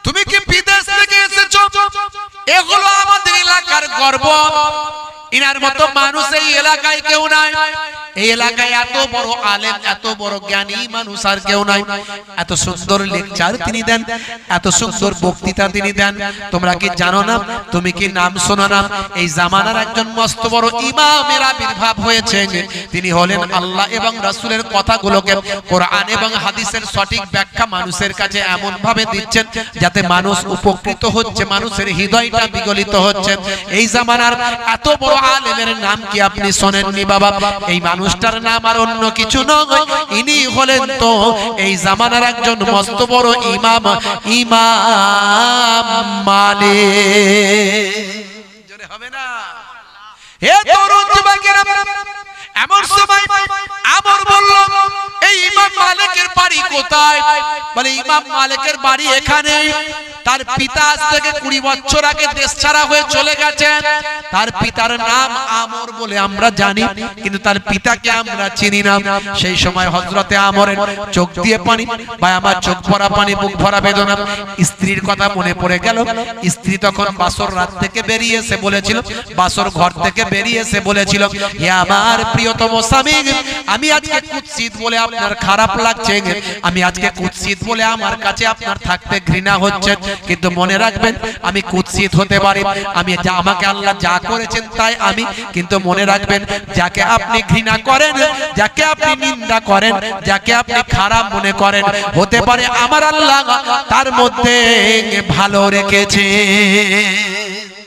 তুমি কি বিদেশ থেকে এসেছো? এ হলো আমাদের এলাকার গর্ব, ইনার মতো মানুষ এই এলাকায় কেউ নাই। এই এলাকায় এত বড় আলেম, এত বড় জ্ঞানী মানুষ আর কেউ নাই। এত সুন্দর লেকচার তিনি দেন, এত সুন্দর বক্তৃতা তিনি দেন। তোমরা কি জানো না? তুমি কি নাম শোনো না? এই জামানার একজন মস্ত বড় ইমামের আবির্ভাব হয়েছে। তিনি হলেন আল্লাহ এবং রাসূলের কথাগুলোকে কোরআন এবং হাদিসের সঠিক ব্যাখ্যা মানুষের কাছে এমন ভাবে দিচ্ছেন যাতে মানুষ উপকৃত হচ্ছে, মানুষের হৃদয়টা বিগলিত হচ্ছে। এই জামানার এত বড় আলেমের নাম কি আপনি শোনেননি বাবা? এই মানুষটার নাম আর অন্য কিছু নয়, ইনি হলেন তো এই জামানার একজন মস্ত বড় ইমাম, ইমাম মালিক। জোরে হবে না? হে তরুণ যুবকেরা, এমন সময় আমর বলল, এই ইমাম মালিকের বাড়ি কোথায়? বলে ইমাম মালিকের বাড়ি এখানে। তার পিতা আজ থেকে 20 বছর আগে দেশ ছাড়া হয়ে চলে গেছেন। তার পিতার নাম আমর বলে আমরা জানি, কিন্তু তার পিতাকে আমরা চিনি না। সেই সময় হযরতে আমরের চোখ দিয়ে পানি, ভাই আমার চোখ ভরা পানি, বুক ভরা বেদনা। স্ত্রীর কথা মনে পড়ে গেল। স্ত্রী তখন বাসর রাত থেকে বেরিয়ে এসে বলেছিল, বাসর ঘর থেকে বেরিয়ে এসে বলেছিল, হে আমার প্রিয়তম স্বামী, আমি আজকে কুৎসিত বলে আপনার খারাপ লাগছে, আমি আজকে কুৎসিত বলে আমার কাছে আপনার থাকতে ঘৃণা হচ্ছে, কিন্তু মনে রাখবেন আমি কুৎসিত হতে পারি, আমি আমাকে আল্লাহ যা করেছেন তাই আমি, কিন্তু মনে রাখবেন যাকে আপনি ঘৃণা করেন, যাকে আপনি নিন্দা করেন, যাকে আপনি খারাপ মনে করেন, হতে পারে আমার আল্লাহ তার মধ্যে ভালো রেখেছে।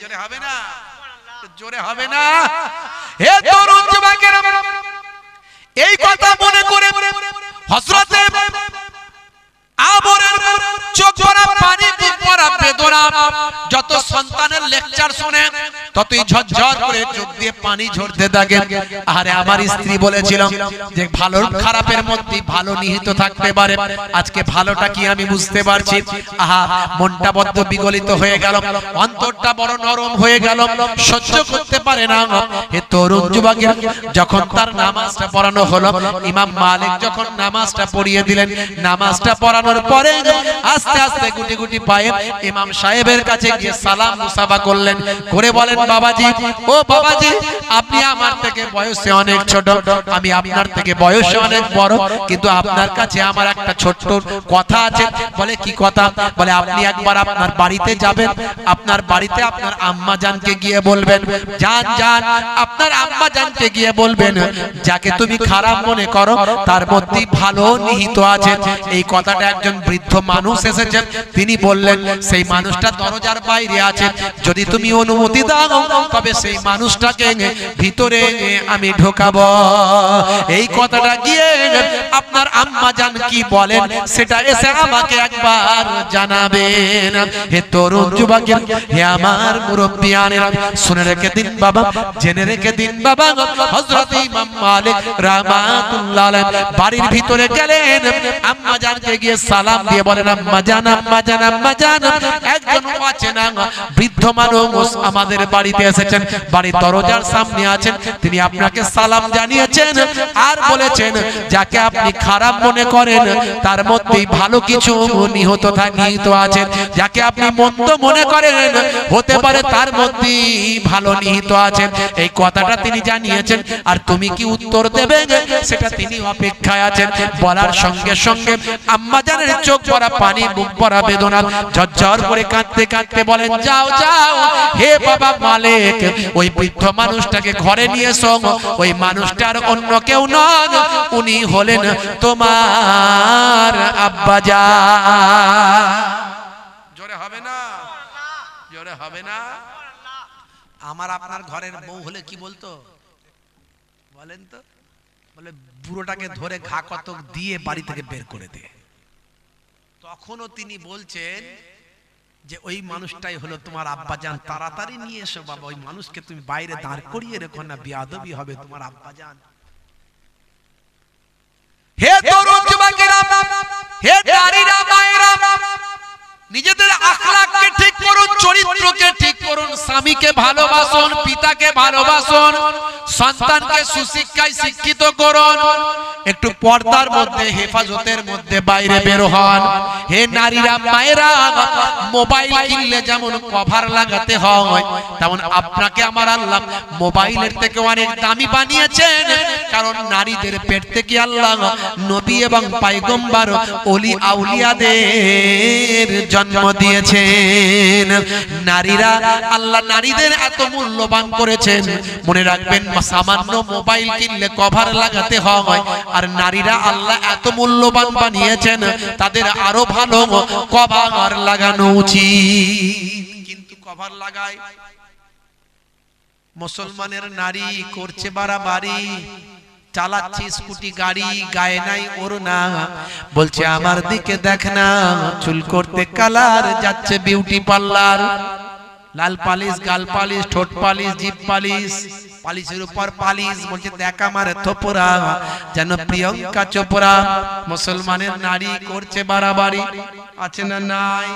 জোরে হবে না? জোরে হবে না? হে তরুণ যুবকেরা, এই কথা মনে করে হযরতে আমরের চোখ ভরা পানি, বুক ভরা বেদনা। যত সন্তানের লেকচার শুনে ততই ঝরঝর করে চোখ দিয়ে পানি ঝরতে থাকে। আরে আমার স্ত্রী বলেছিল যে ভালো খারাপের মধ্যে ভালো নিহিত থাকতে পারে, আজকে ভালোটা কি আমি বুঝতে পারছি। আহা, মনটা বদ্ধ বিগলিত হয়ে গেল, অন্তরটা বড় নরম হয়ে গেল, সহ্য করতে পারে না। হে তরুণ যুবকেরা, যখন তার নামাজটা পড়ানো হলো, ইমাম মালিক যখন নামাজটা পড়িয়ে দিলেন, নামাজটা পড়ানোর পরে আস্তে আস্তে গুটি গুটি পায়ে ইমাম সাহেবের কাছে গিয়ে সালাম মুসাফা করলেন, করে বলেন, বাবাজি, ও বাবাজি, আপনি আমার থেকে বয়সে অনেক ছোট, আমি আপনার থেকে বয়সে অনেক বড়, কিন্তু আপনার কাছে আমার একটা ছোট্ট কথা আছে। বলে কি কথা? বলে আপনি একবার আপনার বাড়িতে যাবেন, আপনার বাড়িতে আপনার আম্মা জানকে গিয়ে বলবেন, জান জান, আপনার আম্মা জানকে গিয়ে বলবেন, যাকে তুমি খারাপ মনে করো তার মধ্যে ভালো নিহিত আছে। এই কথাটা একজন বৃদ্ধ মানুষ এসেছেন, তিনি বললেন, সেই মানুষটা দরজার বাইরে আছে, যদি তুমি অনুমতি দাও তবে সেই মানুষটাকে ভিতরে আমি ঢোকাবো। এই কথাটা গিয়ে আপনার আম্মা জান কি বলেন সেটা এসে আমাকে একবার জানাবেন। হে তরুণ যুবকেরা, হে আমার মুরব্বিয়ানেরা, শুনে রেখে দিন বাবা, জেনে রেখে দিন বাবা, হযরত ইমাম মালিক রাহমাতুল্লাহ আলাইহি বাড়ির ভিতরে গেলেন, আম্মা জানকে গিয়ে সালাম দিয়ে বলেন, আম্মা জান, আম্মা জান, আম্মা জান, একজন অচেনা বৃদ্ধ মানুষ আমাদের বাড়িতে এসেছেন, বাড়ির দরজার সামনে আছেন, তিনি আপনাকে সালাম জানিয়েছেন আর বলেছেন যাকে আপনি খারাপ মনে করেন তার মধ্যেই ভালো কিছু নিহিত আছে, যাকে আপনি মন্দ মনে করেন হতে পারে তার মধ্যেই ভালো নিহিত আছে, এই কথাটা তিনি জানিয়েছেন। আর তুমি কি উত্তর দেবে সেটা তিনি অপেক্ষায় আছেন। বলার সঙ্গে সঙ্গে আম্মা জানের চোখ ভরা পানি, মুখ ভরা বেদনা, ঝরঝর করে কাঁদতে কাঁদতে বলেন, যাও যাও হে বাবা মালিক, ওই বৃদ্ধ মানুষটাকে ঘরে নিয়ে এসো, ওই মানুষটার অন্য কেউ নন, উনি হলেন তোমার আব্বাজান। জোরে হবে না? জোরে হবে না? আমার আপনার ঘরের বউ হলে কি বলতো বলেন তো? বলে বুড়োটাকে ধরে ঘা কতক দিয়ে বাড়ি থেকে বের করে দে। তখনও তিনি বলছেন যে ওই মানুষটাই হলো তোমার আব্বাজান, তাড়াতাড়ি নিয়ে এসো বাবা, ওই মানুষকে তুমি বাইরে দাঁড় করিয়ে রেখো না, বেয়াদবি হবে তোমার আব্বাজান। হে তরুণ যুবকেরা, হে নারীরা, মায়েরা, নিজেদের আখলাককে ঠিক করুন, চরিত্রকে ঠিক করুন, স্বামীকে ভালোবাসুন, পিতাকে ভালোবাসুন, সন্তানকে সুশিক্ষায় শিক্ষিত করুন, একটু পর্দার মধ্যে, হেফাজতের মধ্যে বাইরে বের হন। হে নারীরা, মায়েরা, মোবাইল কিনলে যেমন কভার লাগাতে হয়, তেমন আপনাকে আমার আল্লাহ মোবাইলের থেকে অনেক দামি বানিয়েছেন, কারণ নারীদের পেট থেকে আল্লাহ নবী এবং পয়গম্বর, ওলি আউলিয়াদের জন্ম দিয়েছেন। নারীরা, আল্লাহ নারীদের এত মূল্যবান করেছেন, মনে রাখবেন সামান্য মোবাইল কিনলে কভার লাগাতে হয়, আর নারীরা আল্লাহ এত মূল্যবান বানিয়েছেন, তাদের আরো ভালো কভার লাগানো উচিত। কিন্তু কভার লাগায় মুসলমানের নারী, করছে বাড়াবাড়ি, চালাচ্ছে স্কুটি গাড়ি, গায়ে নাই ওড়না, বলছে আমার দিকে দেখ না, চুল করতে কালার, যাচ্ছে বিউটি পার্লার, লাল পালিশ, গাল পালিশ, ঠোঁট পালিশ, জিভ পালিশ, পালিশের উপর পালিশ, বলছে দেখ আমার থোপরা, যেন প্রিয়ঙ্কা চোপড়া। মুসলমানের নারী করছে বাড়াবাড়ি, আছে না নাই?